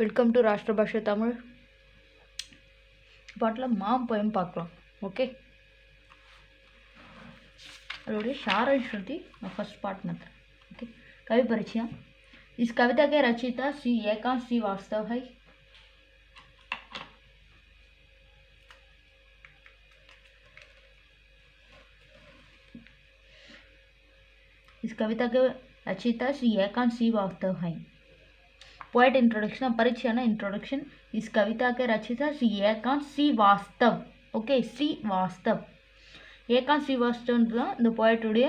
Welcome to Rashtrabhasha Tamil. பாட்டில் மாம் poem பார்க்கலாம். ओके, அதோடைய சாராंश फर्स्ट पार्ट में. ओके, कवि परिचय. इस कविता के रचयिता श्री एकांत श्रीवास्तव है. इस कविता के रचयिता श्री एकांत श्रीवास्तव है. पोएट इंट्रोडक्शन, परिचय ना इंट्रोडक्शन. इस कविता के रचयिता श्री एकांत श्रीवास्तव. ओके, श्रीवास्तव. एकांत श्रीवास्तव द पोएट उड़े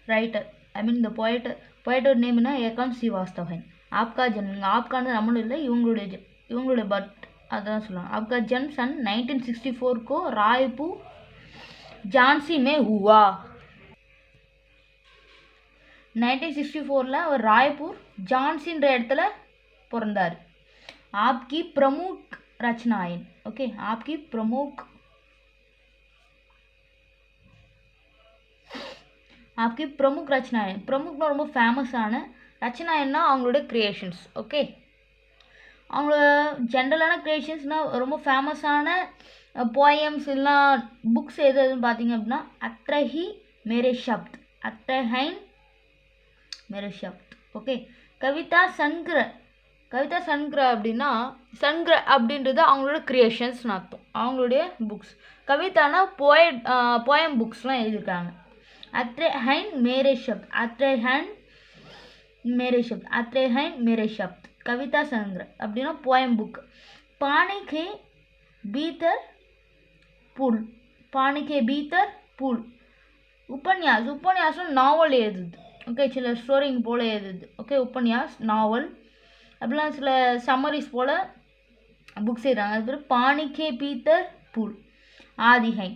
writer. I mean the poet name ना एकांत श्रीवास्तव है. आपका जन्म, आपका नम्बर இல்லை, இவங்களுடைய பர்த் அதான் சொல்லுவாங்க. आपका जन्म सन 1964 को रायपुर झांसी में हुआ. 1964 அவர் ராய்பூர் ஜான்சின்ற இடத்துல பிறந்தார். आपकी प्रमुख रचनाएं. ओके, आपकी प्रमुख ரச்சனாயன். பிரமுக்னா ரொம்ப ஃபேமஸான, ரச்சனாயன்னா அவங்களோட கிரியேஷன்ஸ். ஓகே, அவங்களோட ஜென்ரலான கிரியேஷன்ஸ்னால் ரொம்ப ஃபேமஸான போயம்ஸ் இல்லைனா புக்ஸ் எதுன்னு பார்த்தீங்க அப்படின்னா அக்ரஹி மேரே ஷப்த், அக்ரஹைன் மேரே ஷப்த். ஓகே, கவிதா சங்கிர அப்படின்னா சங்கிர அப்படின்றது அவங்களோட கிரியேஷன்ஸ்னு அர்த்தம், அவங்களுடைய புக்ஸ். கவிதானா போயம் புக்ஸ்லாம் எழுதியிருக்காங்க. அத்ரஹைன் மேரே ஷப்த், அத்ரஹைன் மேரே ஷப்த். கவிதா சங்கிர அப்படின்னா போயம் புக். பானிகே பீத்தர் புல். உபன்யாசம் நாவல் எழுதுது. ஓகே, சில ஸ்டோரிங் போல் எழுதுது. ஓகே, உபன்யாஸ் நாவல் அப்படிலாம் சில சம்மரிஸ் போல் புக்ஸ் எழுதுறாங்க. அது பேர் पानी पीतर पुल. आदि है.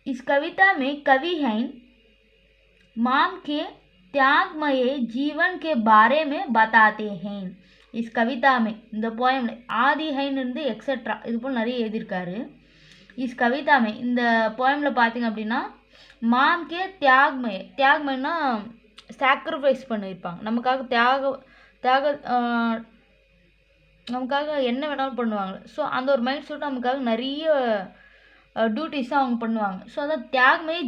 इस कविता में कवि हैं माम के त्यागमय जीवन के बारे में बताते हैं. इस कविता में இந்த போயம் ஆதி ஹைன்னு எக்ஸெட்ரா இது போல் நிறைய எழுதியிருக்காரு. இஸ் கவிதா में இந்த போயமில் பார்த்தீங்க அப்படின்னா மாம்கே தியாகமயன்னா சாக்ரிஃபைஸ் பண்ணியிருப்பாங்க. நமக்காக என்ன வேணாலும் பண்ணுவாங்க. ஸோ அந்த ஒரு மைண்ட் செட் நமக்காக நிறைய டியூட்டிஸாக அவங்க பண்ணுவாங்க. ஸோ அதான் தியாகமய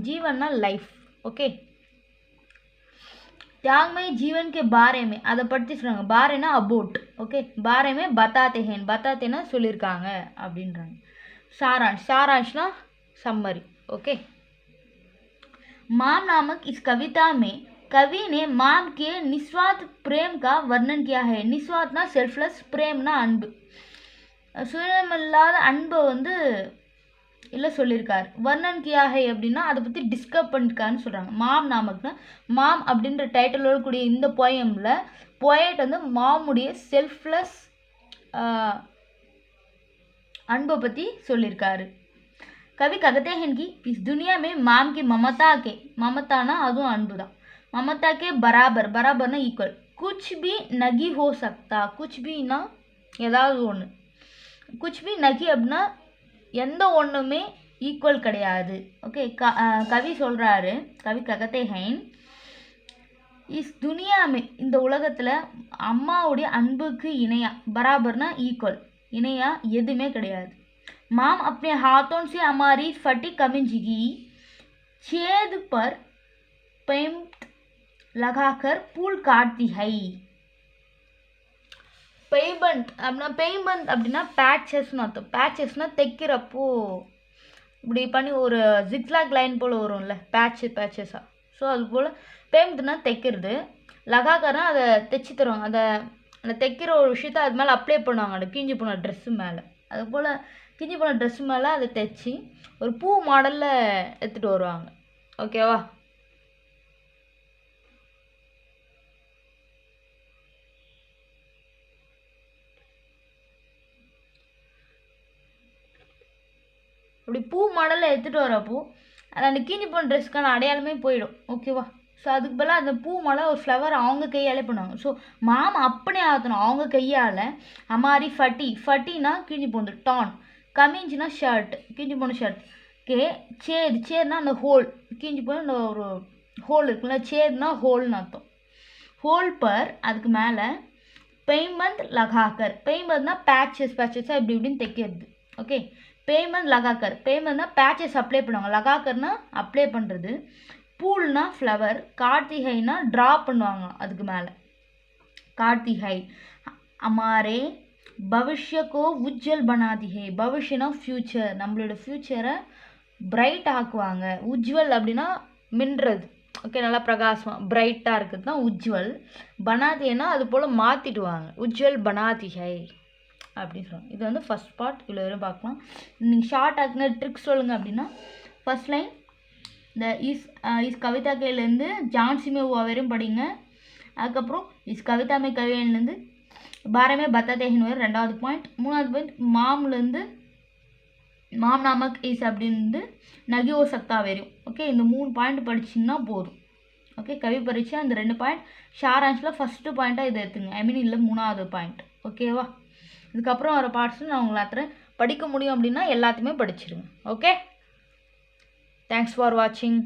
ஜீவன்னா லைஃப். ஓகே, தியாகமய ஜீவன் கே பாரேமே அதை பற்றி சொல்கிறாங்க. பாரேனா அபோட். ஓகே, பாரேமே பத்தாத்தேன்னா சொல்லியிருக்காங்க அப்படின்றாங்க. சாராंशனா சம்மரி. ओके, माम नामक इस कविता में कवि ने माम के निस्वार्थ प्रेम का वर्णन किया है. निस्वार्थना सेल्फलेस, प्रेमना அன்பு, சுயமில்லாத அன்பை இல்லை சொல்லியிருக்காரு. வர்ணன் கியா ஹை அப்படின்னா அதை பற்றி டிஸ்கஸ் பண்ணிருக்காருன்னு சொல்கிறாங்க. மாம் நாமக்னா மாம் அப்படின்ற டைட்டிலோட கூடிய இந்த போயமில் போயட் மாமுடைய செல்ஃப்லெஸ் அன்பை பற்றி சொல்லியிருக்காரு. कवि कहते हैं कि इस दुनिया में माम की ममताना அதுவும் அன்பு தான். ममता के बराबरना ஈக்குவல். कुछ भी नहीं हो सकता. कुछ भीனா ஏதாவது ஒன்று. कुछ भी नहीं அப்படின்னா எந்த ஒன்றுமே ஈக்குவல் கிடையாது. ஓகே, கவி சொல்கிறாரு. கவி कहते हैं इस दुनिया में இந்த உலகத்தில் அம்மாவுடைய அன்புக்கு இணையா, बराबरனா ஈக்குவல், இணையா எதுவுமே கிடையாது. माम अपने हाथों से हमारी फटी कमीज की छेद पर पेंट लगाकर पुल काटती है. पेबंट அப்படின்னா பேட்சஸ்னு அர்த்தம். பேட்சஸ்னால் தைக்கிறப்போ இப்படி பண்ணி ஒரு ஜிக்ஸாக் லைன் போல் வரும்ல, பேட்சஸாக. ஸோ அது போல் பெயிண்ட்னா தைக்கிறது, லகாக்கர்னா அதை தைச்சி தருவாங்க. அந்த தைக்கிற ஒரு விஷயத்த அது மேலே அப்ளை பண்ணுவாங்க, அந்த கிஞ்சி போன ட்ரெஸ்ஸு மேலே. அது போல் கிஞ்சி போன ட்ரெஸ் மேலே அதை தைச்சி ஒரு பூ மாடலில் எடுத்துகிட்டு வருவாங்க. ஓகேவா? அப்படி பூ மாடலில் எடுத்துகிட்டு வரப்போ அந்த கிஞ்சி போன ட்ரெஸ்க்கான அடையாளமே போயிடும். ஓகேவா? ஸோ அதுக்கு பதிலாக அந்த பூ மாலை ஒரு ஃப்ளவர் அவங்க கையாலே பண்ணுவாங்க. ஸோ மாமா அப்படியே ஆற்றணும் அவங்க கையால். அமாரி ஃபட்டினா கிஞ்சி போந்து, டான் கமிஞ்சுனா ஷர்ட், கிஞ்சி போன ஷர்ட். ஓகே, சேர்னா அந்த ஹோல், கிஞ்சி போன அந்த ஒரு ஹோல் இருக்குல்ல, சேர்னா ஹோல்னு அர்த்தம். ஹோல் பர் அதுக்கு மேலே பேமெண்ட் லகாக்கர். பேமெண்ட்னா பேச்சஸாக இப்படி இப்படின்னு தைக்கிறது. ஓகே, பேமெண்ட் லகாக்கர். பேமெண்ட்னா பேச்சஸ் அப்ளை பண்ணுவாங்க, லகாக்கர்னா அப்ளை பண்ணுறது. பூல்னா ஃப்ளவர், கார்த்திகைனா ட்ரா பண்ணுவாங்க அதுக்கு மேலே. கார்த்திகை. அமாரே பவிஷ்யக்கோ உஜ்ஜல் பனாதி ஹே. பவிஷ்யனா ஃப்யூச்சர், நம்மளோட ஃப்யூச்சரை பிரைட் ஆக்குவாங்க. உஜ்வல் அப்படின்னா மின்றது. ஓகே, நல்லா பிரகாசமாக பிரைட்டாக இருக்குது தான் உஜ்வல். பனாதினா அது போல் மாற்றிடுவாங்க. உஜ்வல் பனாதிகை அப்படின்னு சொல்லுவாங்க. இது வந்து ஃபஸ்ட் பார்ட். இவ்வளோ வரையும் பார்க்கலாம். நீங்கள் ஷார்ட் ஆக்குன ட்ரிக்ஸ் சொல்லுங்கள் அப்படின்னா, ஃபஸ்ட் லைன் இந்த இஸ் கவிதா கேலேருந்து ஜான்சி மே ஹுவா வரையும் படிங்க. அதுக்கப்புறம் இஸ் கவிதா மே கவியன்லேருந்து பாரமே பத்தாதேஹின் வரை 2வது பாயிண்ட். 3வது பாயிண்ட் மாம்லேருந்து மாம் நாமக் இஸ் அப்படின்னு நகி ஓ சக்தா வரையும். ஓகே, இந்த 3 பாயிண்ட் படிச்சிங்கன்னா போதும். ஓகே, கவி பரீட்சை அந்த 2 பாயிண்ட் ஷாரான்ஸில் ஃபஸ்ட்டு பாயிண்ட்டாக இதை எடுத்துங்க. ஐ மீன் இல்லை 3வது பாயிண்ட். ஓகேவா? இதுக்கப்புறம் வர பார்ட்ஸில் நான் உங்களை அத்தனை படிக்க முடியும் அப்படின்னா எல்லாத்தையுமே படிச்சிருங்க. ஓகே, தேங்க்ஸ் ஃபார் வாட்சிங்.